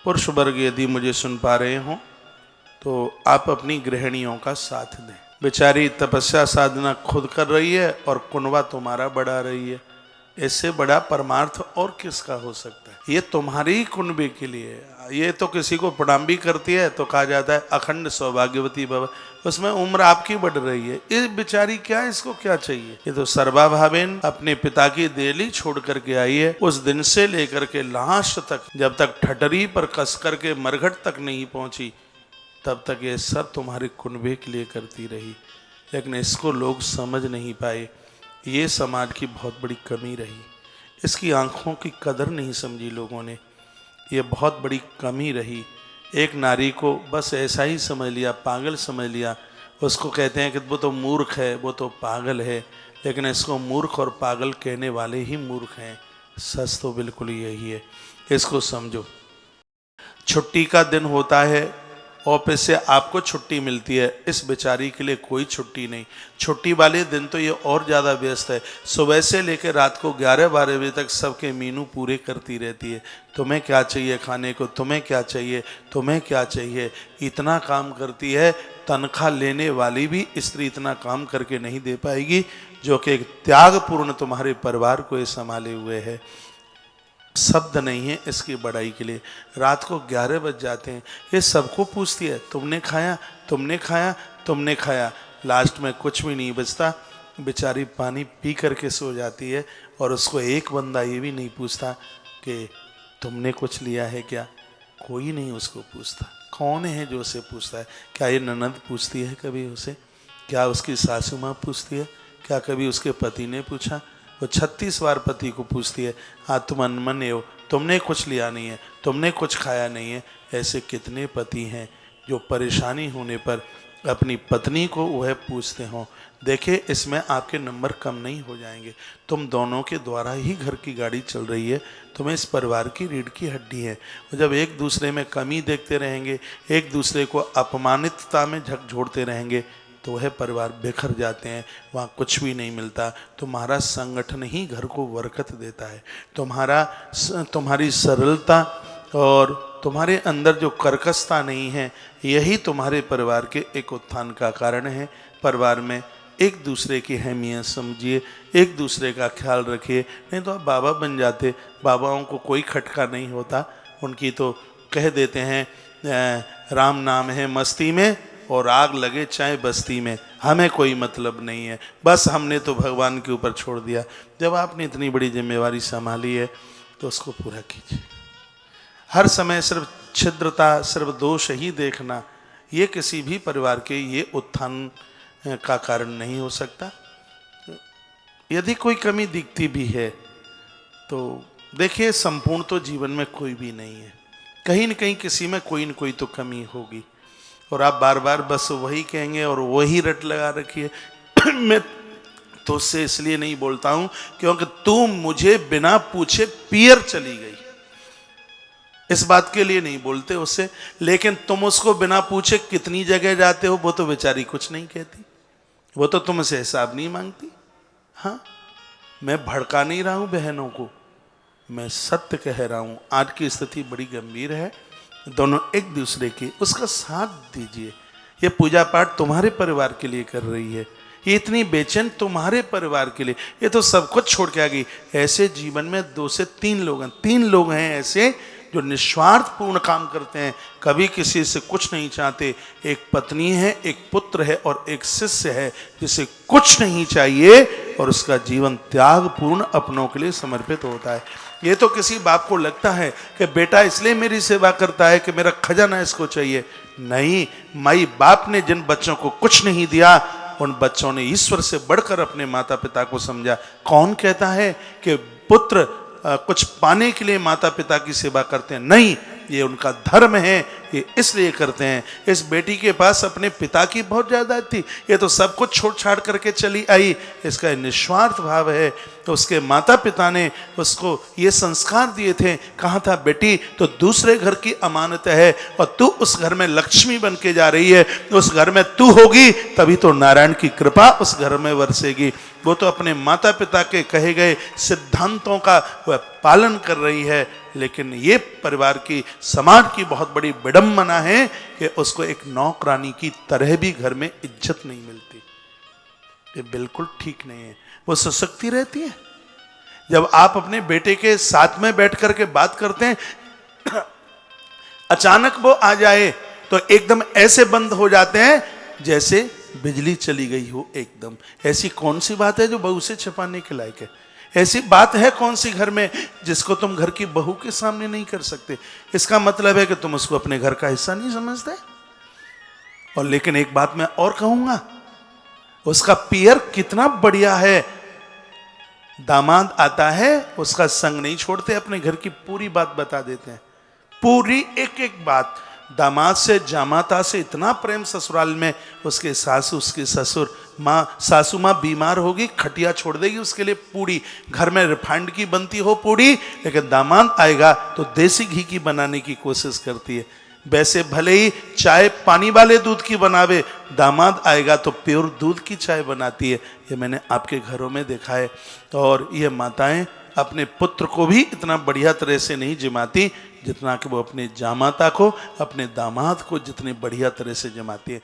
पुरुष वर्ग यदि मुझे सुन पा रहे हों तो आप अपनी गृहिणियों का साथ दें। बेचारी तपस्या साधना खुद कर रही है और कुनबा तुम्हारा बढ़ा रही है। इससे बड़ा परमार्थ और किसका हो सकता है? ये तुम्हारी ही कुनबे के लिए है। ये तो किसी को प्रणाम भी करती है तो कहा जाता है अखंड सौभाग्यवती भव, उसमें उम्र आपकी बढ़ रही है। ये बेचारी क्या, इसको क्या चाहिए? ये तो सर्वाभावेन अपने पिता की देली छोड़ करके आई है। उस दिन से लेकर के लास्ट तक, जब तक ठटरी पर कस करके मरघट तक नहीं पहुंची, तब तक ये सब तुम्हारे कुनबे के लिए करती रही। लेकिन इसको लोग समझ नहीं पाए। ये समाज की बहुत बड़ी कमी रही। इसकी आंखों की कदर नहीं समझी लोगों ने। ये बहुत बड़ी कमी रही। एक नारी को बस ऐसा ही समझ लिया, पागल समझ लिया। उसको कहते हैं कि वो तो मूर्ख है, वो तो पागल है। लेकिन इसको मूर्ख और पागल कहने वाले ही मूर्ख हैं। सच तो बिल्कुल यही है। इसको समझो। छुट्टी का दिन होता है, ऑफिस से आपको छुट्टी मिलती है, इस बेचारी के लिए कोई छुट्टी नहीं। छुट्टी वाले दिन तो ये और ज़्यादा व्यस्त है। सुबह से लेकर रात को 11-12 बजे तक सबके मीनू पूरे करती रहती है। तुम्हें क्या चाहिए खाने को, तुम्हें क्या चाहिए, तुम्हें क्या चाहिए, इतना काम करती है। तनख्वाह लेने वाली भी स्त्री इतना काम करके नहीं दे पाएगी जो कि एक त्यागपूर्ण तुम्हारे परिवार को ये संभाले हुए है। शब्द नहीं है इसकी बड़ाई के लिए। रात को 11 बज जाते हैं, ये सबको पूछती है तुमने खाया, तुमने खाया, तुमने खाया। लास्ट में कुछ भी नहीं बचता। बेचारी पानी पी करके सो जाती है और उसको एक बंदा ये भी नहीं पूछता कि तुमने कुछ लिया है क्या। कोई नहीं उसको पूछता। कौन है जो उसे पूछता है? क्या ये ननद पूछती है कभी उसे? क्या उसकी सासू माँ पूछती है? क्या कभी उसके पति ने पूछा? वो 36 बार पति को पूछती है, हाँ तुम अनमने हो, तुमने कुछ लिया नहीं है, तुमने कुछ खाया नहीं है। ऐसे कितने पति हैं जो परेशानी होने पर अपनी पत्नी को वह पूछते हों। देखिए, इसमें आपके नंबर कम नहीं हो जाएंगे। तुम दोनों के द्वारा ही घर की गाड़ी चल रही है। तुम्हें इस परिवार की रीढ़ की हड्डी है। जब एक दूसरे में कमी देखते रहेंगे, एक दूसरे को अपमानितता में झकझोरते रहेंगे, तो वह परिवार बिखर जाते हैं। वहाँ कुछ भी नहीं मिलता। तुम्हारा संगठन ही घर को बरकत देता है। तुम्हारी सरलता और तुम्हारे अंदर जो कर्कशता नहीं है, यही तुम्हारे परिवार के एक उत्थान का कारण है। परिवार में एक दूसरे की अहमियत समझिए, एक दूसरे का ख्याल रखिए। नहीं तो आप बाबा बन जाते। बाबाओं को कोई खटका नहीं होता। उनकी तो कह देते हैं राम नाम है मस्ती में और आग लगे चाहे बस्ती में, हमें कोई मतलब नहीं है, बस हमने तो भगवान के ऊपर छोड़ दिया। जब आपने इतनी बड़ी जिम्मेवारी संभाली है तो उसको पूरा कीजिए। हर समय सिर्फ छिद्रता, सिर्फ दोष ही देखना, ये किसी भी परिवार के ये उत्थान का कारण नहीं हो सकता। यदि कोई कमी दिखती भी है तो देखिए, संपूर्ण तो जीवन में कोई भी नहीं है। कहीं न कहीं किसी में कोई न कोई तो कमी होगी और आप बार बार बस वही कहेंगे और वही रट लगा रखिए। मैं तो उससे इसलिए नहीं बोलता हूं क्योंकि तू मुझे बिना पूछे पियर चली गई। इस बात के लिए नहीं बोलते उससे। लेकिन तुम उसको बिना पूछे कितनी जगह जाते हो, वो तो बेचारी कुछ नहीं कहती। वो तो तुमसे हिसाब नहीं मांगती। हाँ, मैं भड़का नहीं रहा हूं बहनों को, मैं सत्य कह रहा हूं। आज की स्थिति बड़ी गंभीर है। दोनों एक दूसरे की उसका साथ दीजिए। ये पूजा पाठ तुम्हारे परिवार के लिए कर रही है, ये इतनी बेचैन तुम्हारे परिवार के लिए। ये तो सब कुछ छोड़ के आ गई। ऐसे जीवन में 2 से 3 लोग हैं, 3 लोग हैं ऐसे जो निस्वार्थ पूर्ण काम करते हैं, कभी किसी से कुछ नहीं चाहते। एक पत्नी है, एक पुत्र है और एक शिष्य है जिसे कुछ नहीं चाहिए और उसका जीवन त्यागपूर्ण अपनों के लिए समर्पित होता है। ये तो किसी बाप को लगता है कि बेटा इसलिए मेरी सेवा करता है कि मेरा खजाना इसको चाहिए। नहीं, माई बाप ने जिन बच्चों को कुछ नहीं दिया, उन बच्चों ने ईश्वर से बढ़कर अपने माता पिता को समझा। कौन कहता है कि पुत्र कुछ पाने के लिए माता पिता की सेवा करते हैं? नहीं, ये उनका धर्म है, ये इसलिए करते हैं। इस बेटी के पास अपने पिता की बहुत ज़्यादा थी, ये तो सब कुछ छोड़ छाड़ करके चली आई। इसका निस्वार्थ भाव है। तो उसके माता पिता ने उसको ये संस्कार दिए थे, कहा था बेटी तो दूसरे घर की अमानत है और तू उस घर में लक्ष्मी बन के जा रही है। उस घर में तू होगी तभी तो नारायण की कृपा उस घर में बरसेगी। वो तो अपने माता पिता के कहे गए सिद्धांतों का वह पालन कर रही है। लेकिन ये परिवार की, समाज की बहुत बड़ी विडंबना है कि उसको एक नौकरानी की तरह भी घर में इज्जत नहीं मिलती। ये बिल्कुल ठीक नहीं है। वो सशक्ति रहती है। जब आप अपने बेटे के साथ में बैठ करके बात करते हैं, अचानक वो आ जाए तो एकदम ऐसे बंद हो जाते हैं जैसे बिजली चली गई हो एकदम। ऐसी कौन सी बात है जो बहू से छिपाने के लायक है? ऐसी बात है कौन सी घर में जिसको तुम घर की बहू के सामने नहीं कर सकते? इसका मतलब है कि तुम उसको अपने घर का हिस्सा नहीं समझते। और लेकिन एक बात मैं और कहूंगा, उसका पियर कितना बढ़िया है। दामाद आता है, उसका संग नहीं छोड़ते, अपने घर की पूरी बात बता देते हैं, पूरी एक एक बात। दामाद से, जामाता से इतना प्रेम ससुराल में। उसके सासू, उसके ससुर, माँ, सासू माँ बीमार होगी, खटिया छोड़ देगी उसके लिए पूड़ी। घर में रिफाइंड की बनती हो पूड़ी, लेकिन दामाद आएगा तो देसी घी की बनाने की कोशिश करती है। वैसे भले ही चाय पानी वाले दूध की बनावे, दामाद आएगा तो प्योर दूध की चाय बनाती है। ये मैंने आपके घरों में देखा है। और ये माताएं अपने पुत्र को भी इतना बढ़िया तरह से नहीं जिमाती जितना कि वो अपने जामाता को, अपने दामाद को जितनी बढ़िया तरह से जमाती है।